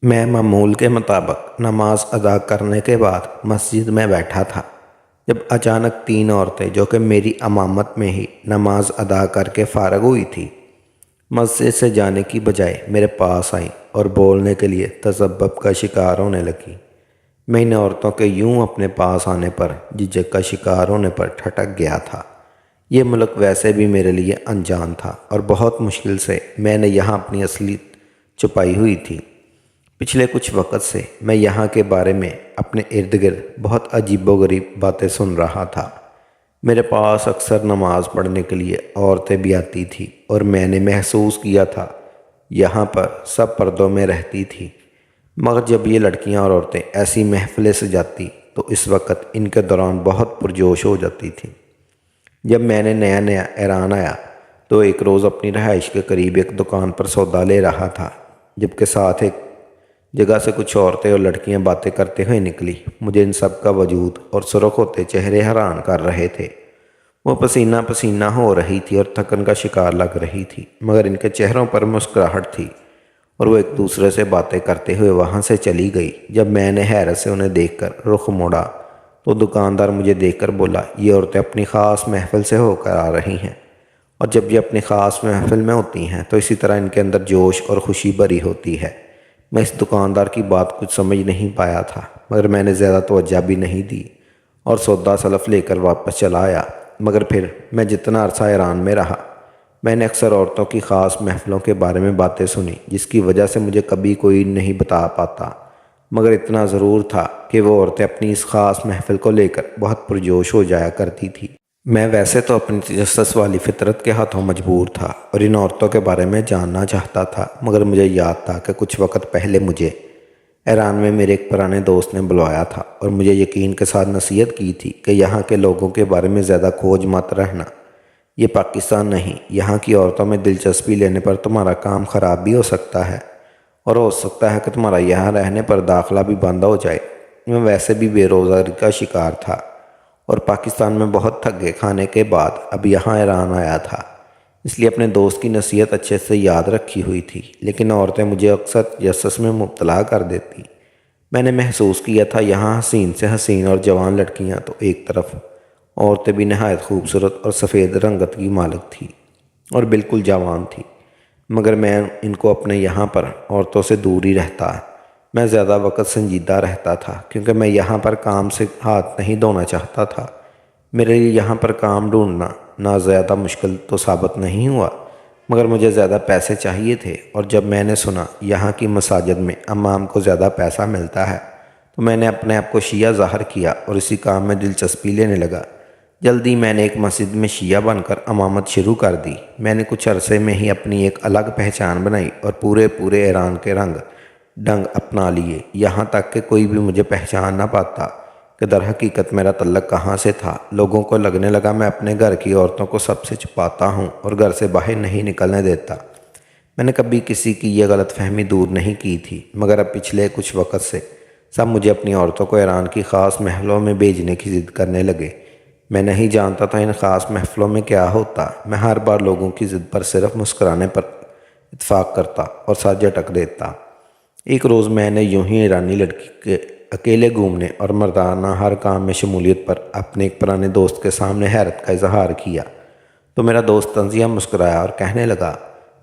میں معمول کے مطابق نماز ادا کرنے کے بعد مسجد میں بیٹھا تھا جب اچانک تین عورتیں جو کہ میری امامت میں ہی نماز ادا کر کے فارغ ہوئی تھی مسجد سے جانے کی بجائے میرے پاس آئیں اور بولنے کے لیے تذبذب کا شکار ہونے لگیں۔ میں ان عورتوں کے یوں اپنے پاس آنے پر جھجک کا شکار ہونے پر ٹھٹک گیا تھا۔ یہ ملک ویسے بھی میرے لیے انجان تھا اور بہت مشکل سے میں نے یہاں اپنی اصلیت چھپائی ہوئی تھی۔ پچھلے کچھ وقت سے میں یہاں کے بارے میں اپنے ارد گرد بہت عجیب و غریب باتیں سن رہا تھا۔ میرے پاس اکثر نماز پڑھنے کے لیے عورتیں بھی آتی تھیں اور میں نے محسوس کیا تھا یہاں پر سب پردوں میں رہتی تھی، مگر جب یہ لڑکیاں اور عورتیں ایسی محفلیں سجاتی تو اس وقت ان کے دوران بہت پرجوش ہو جاتی تھیں۔ جب میں نے نیا ایران آیا تو ایک روز اپنی رہائش کے قریب ایک دکان پر سودا لے رہا تھا، جبکہ ساتھ ایک جگہ سے کچھ عورتیں اور لڑکیاں باتیں کرتے ہوئے نکلی۔ مجھے ان سب کا وجود اور سرخ ہوتے چہرے حیران کر رہے تھے۔ وہ پسینہ پسینہ ہو رہی تھی اور تھکن کا شکار لگ رہی تھی، مگر ان کے چہروں پر مسکراہٹ تھی اور وہ ایک دوسرے سے باتیں کرتے ہوئے وہاں سے چلی گئی۔ جب میں نے حیرت سے انہیں دیکھ کر رخ موڑا تو دکاندار مجھے دیکھ کر بولا، یہ عورتیں اپنی خاص محفل سے ہو کر آ رہی ہیں، اور جب یہ اپنی خاص محفل میں ہوتی ہیں تو اسی طرح ان کے اندر جوش اور خوشی بھری ہوتی ہے۔ میں اس دکاندار کی بات کچھ سمجھ نہیں پایا تھا، مگر میں نے زیادہ توجہ بھی نہیں دی اور سودا سلف لے کر واپس چلا آیا۔ مگر پھر میں جتنا عرصہ ایران میں رہا میں نے اکثر عورتوں کی خاص محفلوں کے بارے میں باتیں سنی، جس کی وجہ سے مجھے کبھی کوئی نہیں بتا پاتا، مگر اتنا ضرور تھا کہ وہ عورتیں اپنی اس خاص محفل کو لے کر بہت پرجوش ہو جایا کرتی تھی۔ میں ویسے تو اپنی تجسس والی فطرت کے ہاتھوں مجبور تھا اور ان عورتوں کے بارے میں جاننا چاہتا تھا، مگر مجھے یاد تھا کہ کچھ وقت پہلے مجھے ایران میں میرے ایک پرانے دوست نے بلوایا تھا اور مجھے یقین کے ساتھ نصیحت کی تھی کہ یہاں کے لوگوں کے بارے میں زیادہ کھوج مت رہنا۔ یہ پاکستان نہیں، یہاں کی عورتوں میں دلچسپی لینے پر تمہارا کام خراب بھی ہو سکتا ہے اور ہو سکتا ہے کہ تمہارا یہاں رہنے پر داخلہ بھی بند ہو جائے۔ میں ویسے بھی بے روزگاری کا شکار تھا اور پاکستان میں بہت تھکے کھانے کے بعد اب یہاں ایران آیا تھا، اس لیے اپنے دوست کی نصیحت اچھے سے یاد رکھی ہوئی تھی، لیکن عورتیں مجھے اکثر تجسس میں مبتلا کر دیتی۔ میں نے محسوس کیا تھا یہاں حسین سے حسین اور جوان لڑکیاں تو ایک طرف، عورتیں بھی نہایت خوبصورت اور سفید رنگت کی مالک تھی اور بالکل جوان تھی، مگر میں ان کو اپنے یہاں پر عورتوں سے دور ہی رہتا۔ میں زیادہ وقت سنجیدہ رہتا تھا کیونکہ میں یہاں پر کام سے ہاتھ نہیں دھونا چاہتا تھا۔ میرے لیے یہاں پر کام ڈھونڈنا نہ زیادہ مشکل تو ثابت نہیں ہوا، مگر مجھے زیادہ پیسے چاہیے تھے، اور جب میں نے سنا یہاں کی مساجد میں امام کو زیادہ پیسہ ملتا ہے تو میں نے اپنے آپ کو شیعہ ظاہر کیا اور اسی کام میں دلچسپی لینے لگا۔ جلدی میں نے ایک مسجد میں شیعہ بن کر امامت شروع کر دی۔ میں نے کچھ عرصے میں ہی اپنی ایک الگ پہچان بنائی اور پورے ایران کے رنگ ڈنگ اپنا لیے، یہاں تک کہ کوئی بھی مجھے پہچان نہ پاتا کہ در حقیقت میرا تعلق کہاں سے تھا۔ لوگوں کو لگنے لگا میں اپنے گھر کی عورتوں کو سب سے چھپاتا ہوں اور گھر سے باہر نہیں نکلنے دیتا۔ میں نے کبھی کسی کی یہ غلط فہمی دور نہیں کی تھی، مگر اب پچھلے کچھ وقت سے سب مجھے اپنی عورتوں کو ایران کی خاص محفلوں میں بھیجنے کی ضد کرنے لگے۔ میں نہیں جانتا تھا ان خاص محفلوں میں کیا ہوتا۔ میں ہر بار لوگوں کی ضد پر صرف مسکرانے پر اتفاق کرتا اور سر جھٹک دیتا۔ ایک روز میں نے یوں ہی ایرانی لڑکی کے اکیلے گھومنے اور مردانہ ہر کام میں شمولیت پر اپنے ایک پرانے دوست کے سامنے حیرت کا اظہار کیا تو میرا دوست طنزیہ مسکرایا اور کہنے لگا،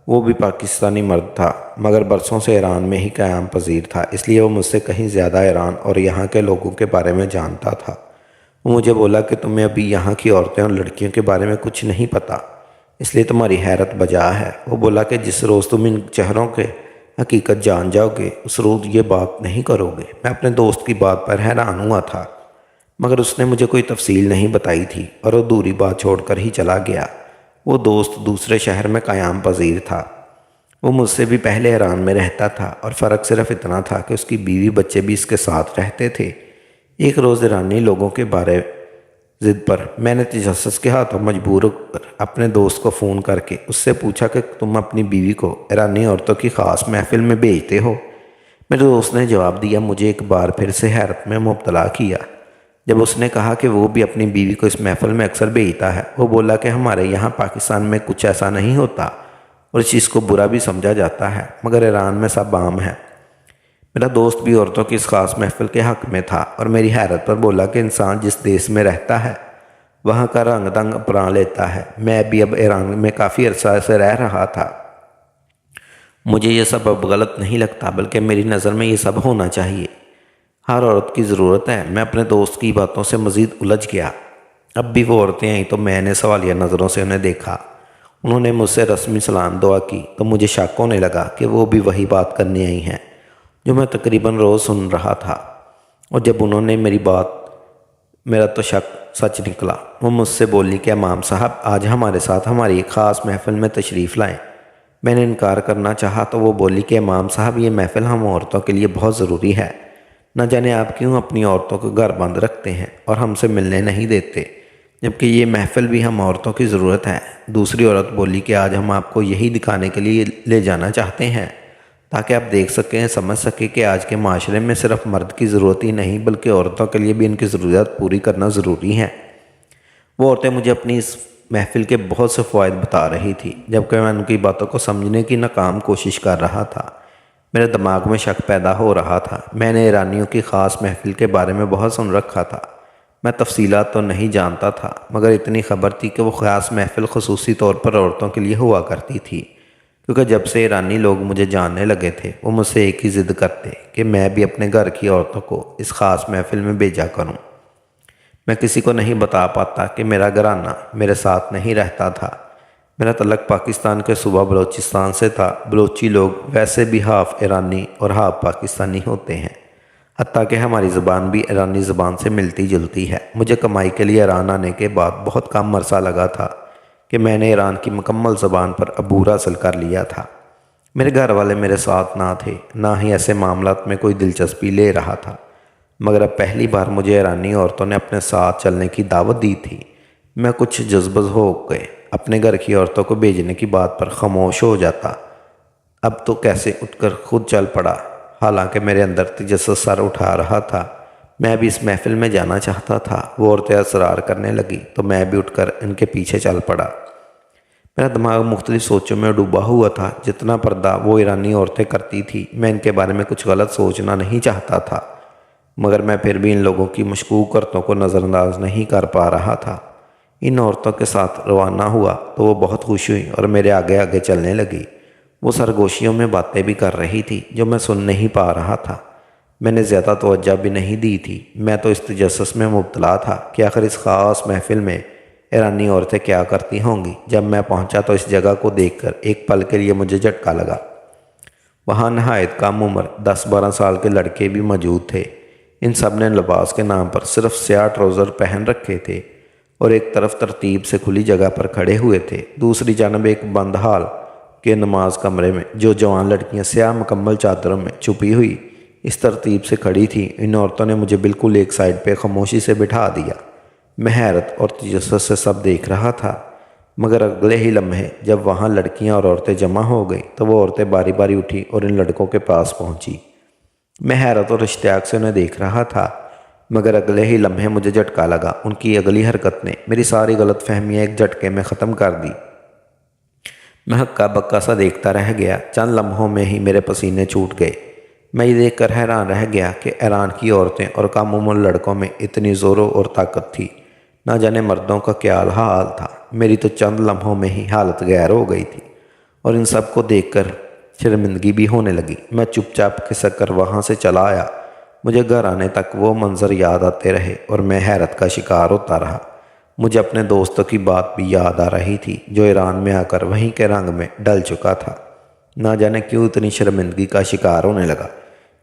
وہ بھی پاکستانی مرد تھا مگر برسوں سے ایران میں ہی قیام پذیر تھا، اس لیے وہ مجھ سے کہیں زیادہ ایران اور یہاں کے لوگوں کے بارے میں جانتا تھا۔ وہ مجھے بولا کہ تمہیں ابھی یہاں کی عورتیں اور لڑکیوں کے بارے میں کچھ نہیں پتہ، اس لیے تمہاری حیرت بجا ہے۔ وہ بولا کہ جس روز تم ان چہروں کے حقیقت جان جاؤ گے اس روز یہ بات نہیں کرو گے۔ میں اپنے دوست کی بات پر حیران ہوا تھا، مگر اس نے مجھے کوئی تفصیل نہیں بتائی تھی اور وہ دوری بات چھوڑ کر ہی چلا گیا۔ وہ دوست دوسرے شہر میں قیام پذیر تھا، وہ مجھ سے بھی پہلے ایران میں رہتا تھا اور فرق صرف اتنا تھا کہ اس کی بیوی بچے بھی اس کے ساتھ رہتے تھے۔ ایک روز ایرانی لوگوں کے بارے ضد پر میں نے تجسس کے ہاتھوں مجبور کر اپنے دوست کو فون کر کے اس سے پوچھا کہ تم اپنی بیوی کو ایرانی عورتوں کی خاص محفل میں بھیجتے ہو؟ میرے دوست نے جواب دیا، مجھے ایک بار پھر سے حیرت میں مبتلا کیا جب اس نے کہا کہ وہ بھی اپنی بیوی کو اس محفل میں اکثر بھیجتا ہے۔ وہ بولا کہ ہمارے یہاں پاکستان میں کچھ ایسا نہیں ہوتا اور اس چیز کو برا بھی سمجھا جاتا ہے، مگر ایران میں سب عام ہے۔ میرا دوست بھی عورتوں کی اس خاص محفل کے حق میں تھا اور میری حیرت پر بولا کہ انسان جس دیش میں رہتا ہے وہاں کا رنگ دنگ اپنا لیتا ہے۔ میں بھی اب ایران میں کافی عرصہ سے رہ رہا تھا۔ مجھے یہ سب اب غلط نہیں لگتا، بلکہ میری نظر میں یہ سب ہونا چاہیے۔ ہر عورت کی ضرورت ہے۔ میں اپنے دوست کی باتوں سے مزید الجھ گیا۔ اب بھی وہ عورتیں آئیں تو میں نے سوالیہ نظروں سے انہیں دیکھا۔ انہوں نے مجھ سے رسمی سلام دعا کی تو مجھے شک ہونے لگا کہ وہ بھی وہی بات کرنے آئی ہیں جو میں تقریباً روز سن رہا تھا، اور جب انہوں نے میرا تو شک سچ نکلا۔ وہ مجھ سے بولی کہ امام صاحب آج ہمارے ساتھ ہماری ایک خاص محفل میں تشریف لائیں۔ میں نے انکار کرنا چاہا تو وہ بولی کہ امام صاحب یہ محفل ہم عورتوں کے لیے بہت ضروری ہے۔ نہ جانے آپ کیوں اپنی عورتوں کو گھر بند رکھتے ہیں اور ہم سے ملنے نہیں دیتے، جبکہ یہ محفل بھی ہم عورتوں کی ضرورت ہے۔ دوسری عورت بولی کہ آج ہم آپ کو یہی دکھانے کے لیے لے جانا چاہتے ہیں تاکہ آپ دیکھ سکیں، سمجھ سکیں کہ آج کے معاشرے میں صرف مرد کی ضرورت ہی نہیں بلکہ عورتوں کے لیے بھی ان کی ضروریات پوری کرنا ضروری ہے۔ وہ عورتیں مجھے اپنی اس محفل کے بہت سے فوائد بتا رہی تھی، جبکہ میں ان کی باتوں کو سمجھنے کی ناکام کوشش کر رہا تھا۔ میرے دماغ میں شک پیدا ہو رہا تھا۔ میں نے ایرانیوں کی خاص محفل کے بارے میں بہت سن رکھا تھا۔ میں تفصیلات تو نہیں جانتا تھا، مگر اتنی خبر تھی کہ وہ خاص محفل خصوصی طور پر عورتوں کے لیے ہوا کرتی تھی، کیونکہ جب سے ایرانی لوگ مجھے جاننے لگے تھے وہ مجھ سے ایک ہی ضد کرتے کہ میں بھی اپنے گھر کی عورتوں کو اس خاص محفل میں بھیجا کروں۔ میں کسی کو نہیں بتا پاتا کہ میرا گھرانہ میرے ساتھ نہیں رہتا تھا۔ میرا تعلق پاکستان کے صوبہ بلوچستان سے تھا۔ بلوچی لوگ ویسے بھی ہاف ایرانی اور ہاف پاکستانی ہوتے ہیں، حتیٰ کہ ہماری زبان بھی ایرانی زبان سے ملتی جلتی ہے۔ مجھے کمائی کے لیے ایران آنے کے بعد بہت کم عرصہ لگا تھا کہ میں نے ایران کی مکمل زبان پر عبور حاصل کر لیا تھا۔ میرے گھر والے میرے ساتھ نہ تھے، نہ ہی ایسے معاملات میں کوئی دلچسپی لے رہا تھا، مگر اب پہلی بار مجھے ایرانی عورتوں نے اپنے ساتھ چلنے کی دعوت دی تھی۔ میں کچھ جذبز ہو گئے۔ اپنے گھر کی عورتوں کو بھیجنے کی بات پر خاموش ہو جاتا، اب تو کیسے اٹھ کر خود چل پڑا، حالانکہ میرے اندر تجسس سر اٹھا رہا تھا۔ میں بھی اس محفل میں جانا چاہتا تھا۔ وہ عورتیں اصرار کرنے لگی تو میں بھی اٹھ کر ان کے پیچھے چل پڑا۔ میرا دماغ مختلف سوچوں میں ڈوبا ہوا تھا۔ جتنا پردہ وہ ایرانی عورتیں کرتی تھی، میں ان کے بارے میں کچھ غلط سوچنا نہیں چاہتا تھا، مگر میں پھر بھی ان لوگوں کی مشکوک حرکتوں کو نظر انداز نہیں کر پا رہا تھا۔ ان عورتوں کے ساتھ روانہ ہوا تو وہ بہت خوش ہوئی اور میرے آگے آگے چلنے لگی۔ وہ سرگوشیوں میں باتیں بھی کر رہی تھی جو میں سن نہیں پا رہا تھا۔ میں نے زیادہ توجہ بھی نہیں دی تھی۔ میں تو اس تجسس میں مبتلا تھا کہ آخر اس خاص محفل میں ایرانی عورتیں کیا کرتی ہوں گی۔ جب میں پہنچا تو اس جگہ کو دیکھ کر ایک پل کے لیے مجھے جھٹکا لگا۔ وہاں نہایت کم عمر 10-12 سال کے لڑکے بھی موجود تھے۔ ان سب نے لباس کے نام پر صرف سیاہ ٹراؤزر پہن رکھے تھے اور ایک طرف ترتیب سے کھلی جگہ پر کھڑے ہوئے تھے، دوسری جانب ایک بند حال کے نماز کمرے میں جو جوان لڑکیاں سیاہ مکمل چادروں میں چھپی ہوئی اس ترتیب سے کھڑی تھیں۔ ان عورتوں نے مجھے بالکل ایک سائیڈ پہ خاموشی سے بٹھا دیا۔ میں حیرت اور تجسس سے سب دیکھ رہا تھا، مگر اگلے ہی لمحے جب وہاں لڑکیاں اور عورتیں جمع ہو گئیں تو وہ عورتیں باری باری اٹھی اور ان لڑکوں کے پاس پہنچی۔ میں حیرت اور اشتیاق سے انہیں دیکھ رہا تھا، مگر اگلے ہی لمحے مجھے جھٹکا لگا۔ ان کی اگلی حرکت نے میری ساری غلط فہمیاں ایک جھٹکے میں ختم کر دی۔ میں ہکا بکا سا دیکھتا رہ گیا۔ چند لمحوں میں ہی میرے پسینے چھوٹ گئے۔ میں یہ دیکھ کر حیران رہ گیا کہ ایران کی عورتیں اور کم عمر لڑکوں میں اتنی زور اور طاقت تھی، نہ جانے مردوں کا کیا حال تھا۔ میری تو چند لمحوں میں ہی حالت غیر ہو گئی تھی اور ان سب کو دیکھ کر شرمندگی بھی ہونے لگی۔ میں چپ چاپ کھسک کر وہاں سے چلا آیا۔ مجھے گھر آنے تک وہ منظر یاد آتے رہے اور میں حیرت کا شکار ہوتا رہا۔ مجھے اپنے دوستوں کی بات بھی یاد آ رہی تھی جو ایران میں آ کر وہیں کے رنگ میں ڈل چکا تھا۔ نہ جانے کیوں اتنی شرمندگی کا شکار ہونے لگا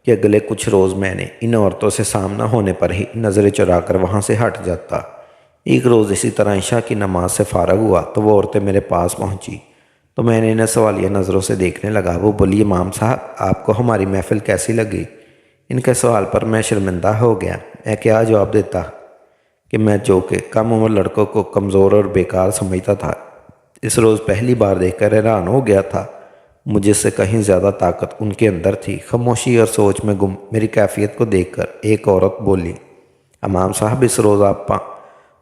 کہ اگلے کچھ روز میں نے ان عورتوں سے سامنا ہونے پر ہی نظریں چرا کر وہاں سے ہٹ جاتا۔ ایک روز اسی طرح عشاء کی نماز سے فارغ ہوا تو وہ عورتیں میرے پاس پہنچی تو میں نے انہیں سوالیہ نظروں سے دیکھنے لگا۔ وہ بولی، امام صاحب آپ کو ہماری محفل کیسی لگی؟ ان کے سوال پر میں شرمندہ ہو گیا۔ میں کیا جواب دیتا کہ میں جو کہ کم عمر لڑکوں کو کمزور اور بیکار سمجھتا تھا، اس روز پہلی بار دیکھ کر حیران ہو گیا تھا۔ مجھے سے کہیں زیادہ طاقت ان کے اندر تھی۔ خاموشی اور سوچ میں گم میری کیفیت کو دیکھ کر ایک عورت بولی، امام صاحب اس روز آپ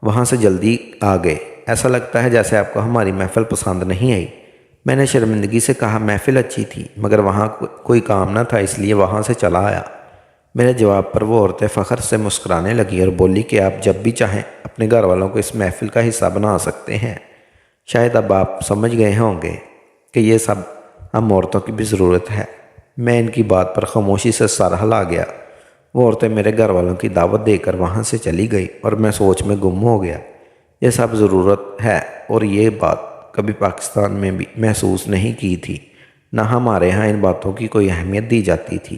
وہاں سے جلدی آ گئے، ایسا لگتا ہے جیسے آپ کو ہماری محفل پسند نہیں آئی۔ میں نے شرمندگی سے کہا محفل اچھی تھی مگر وہاں کوئی کام نہ تھا، اس لیے وہاں سے چلا آیا۔ میرے جواب پر وہ عورتیں فخر سے مسکرانے لگی اور بولی کہ آپ جب بھی چاہیں اپنے گھر والوں کو اس محفل کا حصہ بنا سکتے ہیں۔ شاید اب آپ سمجھ گئے ہوں گے کہ یہ سب ہم عورتوں کی بھی ضرورت ہے۔ میں ان کی بات پر خاموشی سے سر ہلا گیا۔ وہ عورتیں میرے گھر والوں کی دعوت دے کر وہاں سے چلی گئی اور میں سوچ میں گم ہو گیا۔ یہ سب ضرورت ہے اور یہ بات کبھی پاکستان میں بھی محسوس نہیں کی تھی، نہ ہمارے ہاں ان باتوں کی کوئی اہمیت دی جاتی تھی۔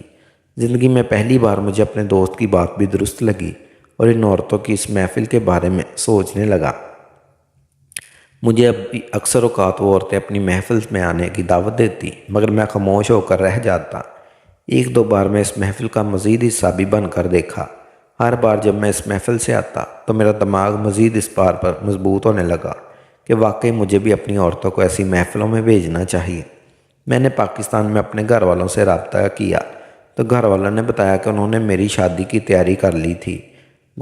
زندگی میں پہلی بار مجھے اپنے دوست کی بات بھی درست لگی اور ان عورتوں کی اس محفل کے بارے میں سوچنے لگا۔ مجھے اب بھی اکثر اوقات وہ عورتیں اپنی محفل میں آنے کی دعوت دیتی مگر میں خاموش ہو کر رہ جاتا۔ ایک دو بار میں اس محفل کا مزید حصہ بھی بن کر دیکھا۔ ہر بار جب میں اس محفل سے آتا تو میرا دماغ مزید اس بات پر مضبوط ہونے لگا کہ واقعی مجھے بھی اپنی عورتوں کو ایسی محفلوں میں بھیجنا چاہیے۔ میں نے پاکستان میں اپنے گھر والوں سے رابطہ کیا تو گھر والوں نے بتایا کہ انہوں نے میری شادی کی تیاری کر لی تھی۔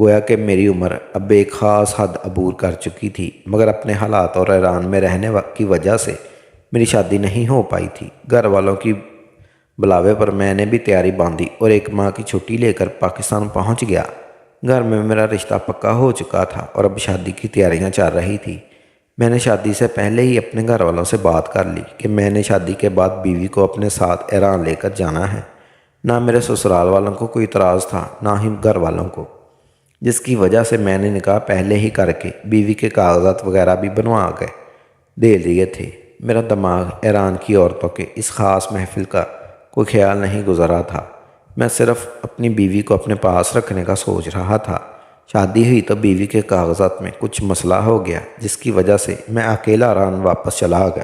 گویا کہ میری عمر اب ایک خاص حد عبور کر چکی تھی، مگر اپنے حالات اور ایران میں رہنے کی وجہ سے میری شادی نہیں ہو پائی تھی۔ گھر والوں کی بلاوے پر میں نے بھی تیاری باندھی اور ایک ماہ کی چھٹی لے کر پاکستان پہنچ گیا۔ گھر میں میرا رشتہ پکا ہو چکا تھا اور اب شادی کی تیاریاں چل رہی تھی۔ میں نے شادی سے پہلے ہی اپنے گھر والوں سے بات کر لی کہ میں نے شادی کے بعد بیوی کو اپنے ساتھ ایران لے کر جانا ہے۔ نہ میرے سسرال والوں کو کوئی اعتراض تھا، نہ ہی گھر والوں کو، جس کی وجہ سے میں نے نکاح پہلے ہی کر کے بیوی کے کاغذات وغیرہ بھی بنوا کے دے لیے تھے۔ میرا دماغ ایران کی عورتوں کے اس خاص محفل کا کوئی خیال نہیں گزرا تھا۔ میں صرف اپنی بیوی کو اپنے پاس رکھنے کا سوچ رہا تھا۔ شادی ہوئی تو بیوی کے کاغذات میں کچھ مسئلہ ہو گیا، جس کی وجہ سے میں اکیلا ایران واپس چلا گیا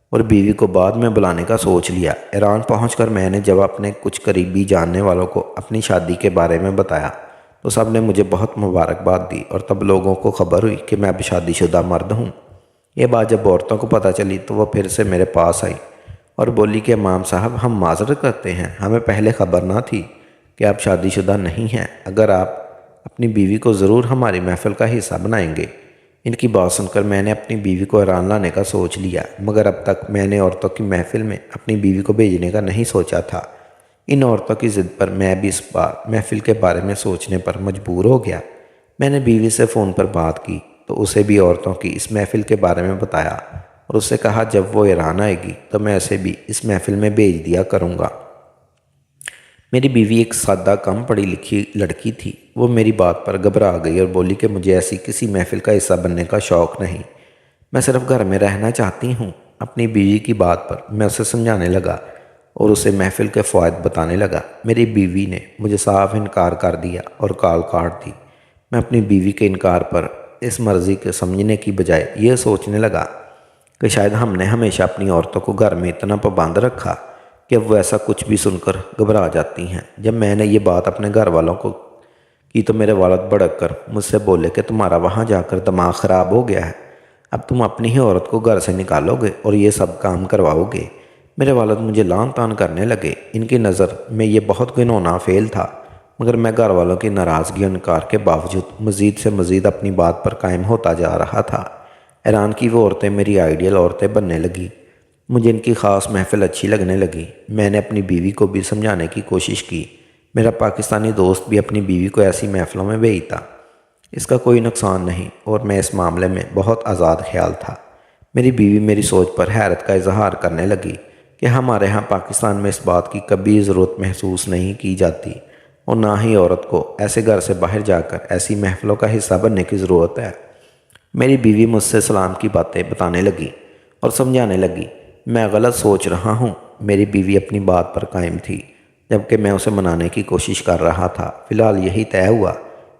اور بیوی کو بعد میں بلانے کا سوچ لیا۔ ایران پہنچ کر میں نے جب اپنے کچھ قریبی جاننے والوں کو اپنی شادی کے بارے میں بتایا تو سب نے مجھے بہت مبارکباد دی اور تب لوگوں کو خبر ہوئی کہ میں اب شادی شدہ مرد ہوں۔ یہ بات جب عورتوں کو پتہ چلی تو وہ پھر سے میرے پاس آئی اور بولی کہ امام صاحب ہم معذرت کرتے ہیں، ہمیں پہلے خبر نہ تھی کہ آپ شادی شدہ نہیں ہیں، اگر آپ اپنی بیوی کو ضرور ہماری محفل کا حصہ بنائیں گے۔ ان کی بات سن کر میں نے اپنی بیوی کو ایران لانے کا سوچ لیا، مگر اب تک میں نے عورتوں کی محفل میں اپنی بیوی کو بھیجنے کا نہیں سوچا تھا۔ ان عورتوں کی ضد پر میں بھی اس بار محفل کے بارے میں سوچنے پر مجبور ہو گیا۔ میں نے بیوی سے فون پر بات کی تو اسے بھی عورتوں کی اس محفل کے بارے میں بتایا اور اس سے کہا جب وہ ایران آئے گی تو میں اسے بھی اس محفل میں بھیج دیا کروں گا۔ میری بیوی ایک سادہ کم پڑھی لکھی لڑکی تھی۔ وہ میری بات پر گھبرا گئی اور بولی کہ مجھے ایسی کسی محفل کا حصہ بننے کا شوق نہیں، میں صرف گھر میں رہنا چاہتی ہوں۔ اپنی بیوی کی بات پر میں اسے سمجھانے لگا اور اسے محفل کے فوائد بتانے لگا۔ میری بیوی نے مجھے صاف انکار کر دیا اور کال کاٹ دی۔ میں اپنی بیوی کے انکار پر اس مرضی کے سمجھنے کی بجائے یہ سوچنے لگا کہ شاید ہم نے ہمیشہ اپنی عورتوں کو گھر میں اتنا پابند رکھا کہ وہ ایسا کچھ بھی سن کر گھبرا جاتی ہیں۔ جب میں نے یہ بات اپنے گھر والوں کو کی تو میرے والد بھڑک کر مجھ سے بولے کہ تمہارا وہاں جا کر دماغ خراب ہو گیا ہے، اب تم اپنی ہی عورت کو گھر سے نکالو گے اور یہ سب کام کرواؤ گے۔ میرے والد مجھے لان تان کرنے لگے۔ ان کی نظر میں یہ بہت گھنونا فعل تھا، مگر میں گھر والوں کی ناراضگی اور انکار کے باوجود مزید سے مزید اپنی بات پر قائم ہوتا جا رہا تھا۔ ایران کی وہ عورتیں میری آئیڈیل عورتیں بننے لگیں۔ مجھے ان کی خاص محفل اچھی لگنے لگی۔ میں نے اپنی بیوی کو بھی سمجھانے کی کوشش کی۔ میرا پاکستانی دوست بھی اپنی بیوی کو ایسی محفلوں میں بھیجتا، اس کا کوئی نقصان نہیں اور میں اس معاملے میں بہت آزاد خیال تھا۔ میری بیوی میری سوچ پر حیرت کا اظہار کرنے لگی کہ ہمارے ہاں پاکستان میں اس بات کی کبھی ضرورت محسوس نہیں کی جاتی اور نہ ہی عورت کو ایسے گھر سے باہر جا کر ایسی محفلوں کا حصہ بننے کی ضرورت ہے۔ میری بیوی مجھ سے اسلام کی باتیں بتانے لگی اور سمجھانے لگی میں غلط سوچ رہا ہوں۔ میری بیوی اپنی بات پر قائم تھی جبکہ میں اسے منانے کی کوشش کر رہا تھا۔ فی الحال یہی طے ہوا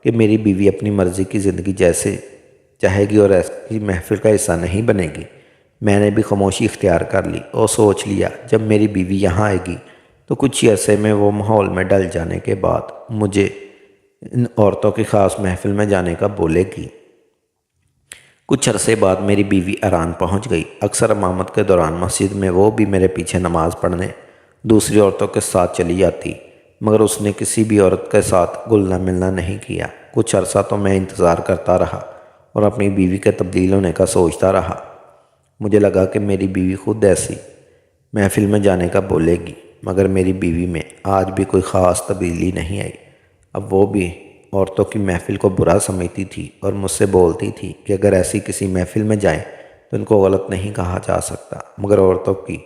کہ میری بیوی اپنی مرضی کی زندگی جیسے چاہے گی اور ایسی محفل کا حصہ نہیں بنے گی۔ میں نے بھی خاموشی اختیار کر لی اور سوچ لیا جب میری بیوی یہاں آئے گی تو کچھ ہی عرصے میں وہ ماحول میں ڈل جانے کے بعد مجھے ان عورتوں کی خاص محفل میں جانے کا بولے گی۔ کچھ عرصے بعد میری بیوی ایران پہنچ گئی۔ اکثر امامت کے دوران مسجد میں وہ بھی میرے پیچھے نماز پڑھنے دوسری عورتوں کے ساتھ چلی جاتی، مگر اس نے کسی بھی عورت کے ساتھ گلنا ملنا نہیں کیا۔ کچھ عرصہ تو میں انتظار کرتا رہا اور اپنی بیوی کے تبدیل ہونے کا سوچتا رہا۔ مجھے لگا کہ میری بیوی خود ایسی محفل میں جانے کا بولے گی، مگر میری بیوی میں آج بھی کوئی خاص تبدیلی نہیں آئی۔ اب وہ بھی عورتوں کی محفل کو برا سمجھتی تھی اور مجھ سے بولتی تھی کہ اگر ایسی کسی محفل میں جائیں تو ان کو غلط نہیں کہا جا سکتا، مگر عورتوں کی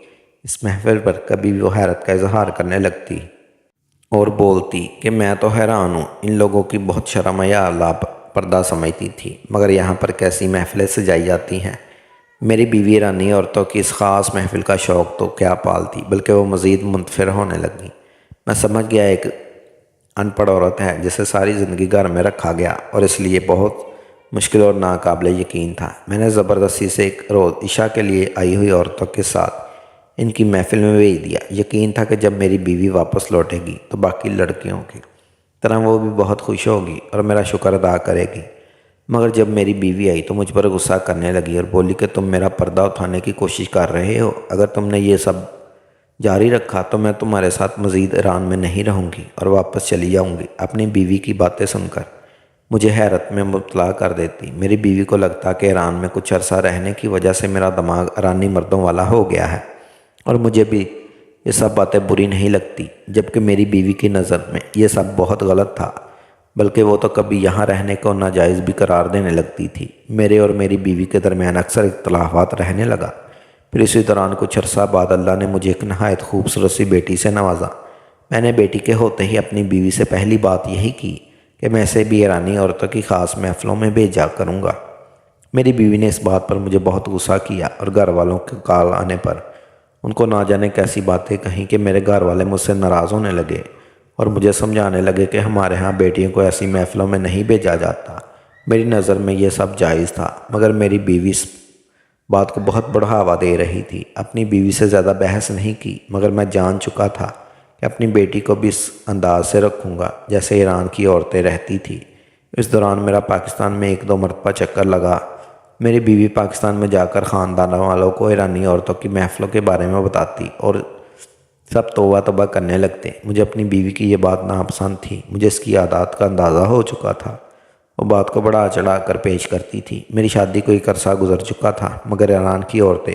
اس محفل پر کبھی بھی وہ حیرت کا اظہار کرنے لگتی اور بولتی کہ میں تو حیران ہوں، ان لوگوں کی بہت شرم یا پردہ سمجھتی تھی، مگر یہاں پر کیسی محفلیں سجائی جاتی ہیں۔ میری بیوی رانی عورتوں کی اس خاص محفل کا شوق تو کیا پالتی، بلکہ وہ مزید منتفر ہونے لگی۔ میں سمجھ گیا ایک ان پڑھ عورت ہے جسے ساری زندگی گھر میں رکھا گیا اور اس لیے بہت مشکل اور ناقابل یقین تھا۔ میں نے زبردستی سے ایک روز عشاء کے لیے آئی ہوئی عورتوں کے ساتھ ان کی محفل میں بھیج دیا۔ یقین تھا کہ جب میری بیوی واپس لوٹے گی تو باقی لڑکیوں کی طرح وہ بھی بہت خوش ہوگی اور میرا شکر ادا کرے گی، مگر جب میری بیوی آئی تو مجھ پر غصہ کرنے لگی اور بولی کہ تم میرا پردہ اٹھانے کی کوشش کر رہے ہو، اگر تم نے یہ سب جاری رکھا تو میں تمہارے ساتھ مزید ایران میں نہیں رہوں گی اور واپس چلی جاؤں گی۔ اپنی بیوی کی باتیں سن کر مجھے حیرت میں مبتلا کر دیتی۔ میری بیوی کو لگتا کہ ایران میں کچھ عرصہ رہنے کی وجہ سے میرا دماغ ایرانی مردوں والا ہو گیا ہے اور مجھے بھی یہ سب باتیں بری نہیں لگتی، جبکہ میری بیوی کی نظر میں یہ سب بہت غلط تھا، بلکہ وہ تو کبھی یہاں رہنے کو ناجائز بھی قرار دینے لگتی تھی۔ میرے اور میری بیوی کے درمیان اکثر اختلافات رہنے لگا۔ پھر اسی دوران کچھ عرصہ بعد اللہ نے مجھے ایک نہایت خوبصورت سی بیٹی سے نوازا۔ میں نے بیٹی کے ہوتے ہی اپنی بیوی سے پہلی بات یہی کی کہ میں اسے بھی ایرانی عورتوں کی خاص محفلوں میں بھیجا کروں گا۔ میری بیوی نے اس بات پر مجھے بہت غصہ کیا اور گھر والوں کے کال آنے پر ان کو نہ جانے کیسی باتیں کہیں کہ میرے گھر والے مجھ سے ناراض ہونے لگے اور مجھے سمجھانے لگے کہ ہمارے ہاں بیٹیوں کو ایسی محفلوں میں نہیں بھیجا جاتا۔ میری نظر میں یہ سب جائز تھا، مگر میری بیوی اس بات کو بہت بڑھاوا دے رہی تھی۔ اپنی بیوی سے زیادہ بحث نہیں کی، مگر میں جان چکا تھا کہ اپنی بیٹی کو بھی اس انداز سے رکھوں گا جیسے ایران کی عورتیں رہتی تھی۔ اس دوران میرا پاکستان میں 1-2 مرتبہ چکر لگا۔ میری بیوی پاکستان میں جا کر خاندان والوں کو ایرانی عورتوں کی محفلوں کے بارے میں بتاتی اور سب توبہ توبہ کرنے لگتے۔ مجھے اپنی بیوی کی یہ بات ناپسند تھی، مجھے اس کی عادات کا اندازہ ہو چکا تھا۔ وہ بات کو بڑھا چڑھا کر پیش کرتی تھی۔ میری شادی کو ایک عرصہ گزر چکا تھا، مگر ایران کی عورتیں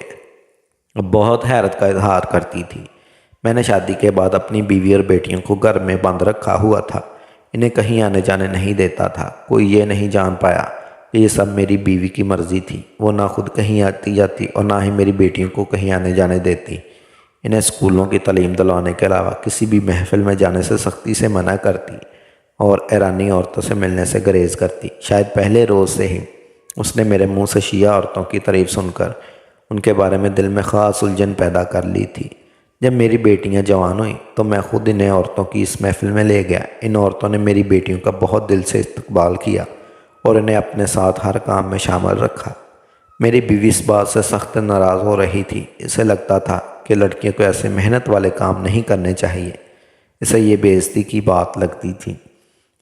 اب بہت حیرت کا اظہار کرتی تھی۔ میں نے شادی کے بعد اپنی بیوی اور بیٹیوں کو گھر میں بند رکھا ہوا تھا، انہیں کہیں آنے جانے نہیں دیتا تھا۔ کوئی یہ نہیں جان پایا کہ یہ سب میری بیوی کی مرضی تھی۔ وہ نہ خود کہیں آتی جاتی اور نہ ہی میری بیٹیوں کو کہیں آنے جانے دیتی۔ انہیں اسکولوں کی تعلیم دلوانے کے علاوہ کسی بھی محفل میں جانے سے سختی سے منع کرتی اور ایرانی عورتوں سے ملنے سے گریز کرتی۔ شاید پہلے روز سے ہی اس نے میرے منہ سے شیعہ عورتوں کی تعریف سن کر ان کے بارے میں دل میں خاص الجھن پیدا کر لی تھی۔ جب میری بیٹیاں جوان ہوئیں تو میں خود انہیں عورتوں کی اس محفل میں لے گیا۔ ان عورتوں نے میری بیٹیوں کا بہت دل سے استقبال کیا اور انہیں اپنے ساتھ ہر کام میں شامل رکھا۔ میری بیوی اس بات سے سخت ناراض ہو رہی تھی۔ اسے لگتا تھا کہ لڑکیوں کو ایسے محنت والے کام نہیں کرنے چاہیے، اسے یہ بے عزتی کی بات لگتی تھی،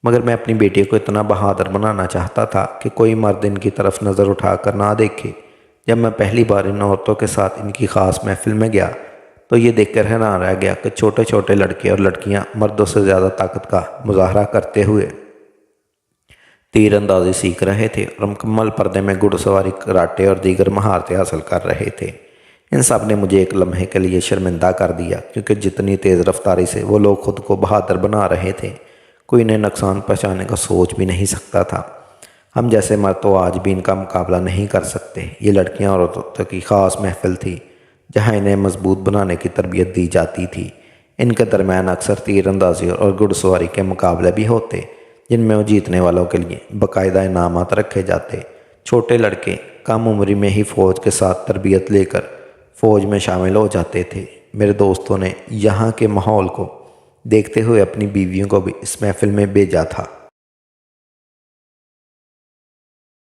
مگر میں اپنی بیٹیوں کو اتنا بہادر بنانا چاہتا تھا کہ کوئی مرد ان کی طرف نظر اٹھا کر نہ دیکھے۔ جب میں پہلی بار ان عورتوں کے ساتھ ان کی خاص محفل میں گیا تو یہ دیکھ کر حیران رہ گیا کہ چھوٹے چھوٹے لڑکے اور لڑکیاں مردوں سے زیادہ طاقت کا مظاہرہ کرتے ہوئے تیر اندازی سیکھ رہے تھے اور مکمل پردے میں گھڑ سواری، کراٹے اور دیگر مہارتیں حاصل کر رہے تھے۔ ان سب نے مجھے ایک لمحے کے لیے شرمندہ کر دیا، کیونکہ جتنی تیز رفتاری سے وہ لوگ خود کو بہادر بنا رہے تھے، کوئی انہیں نقصان پہنچانے کا سوچ بھی نہیں سکتا تھا۔ ہم جیسے مرد تو آج بھی ان کا مقابلہ نہیں کر سکتے۔ یہ لڑکیاں اور عورتوں کی خاص محفل تھی جہاں انہیں مضبوط بنانے کی تربیت دی جاتی تھی۔ ان کے درمیان اکثر تیر اندازی اور گھڑ سواری کے مقابلے بھی ہوتے، جن میں وہ جیتنے والوں کے لیے باقاعدہ انعامات رکھے جاتے۔ چھوٹے لڑکے کم عمری میں ہی فوج کے ساتھ تربیت لے کر فوج میں شامل ہو جاتے تھے۔ میرے دوستوں نے یہاں کے ماحول کو دیکھتے ہوئے اپنی بیویوں کو بھی اس محفل میں بھیجا تھا۔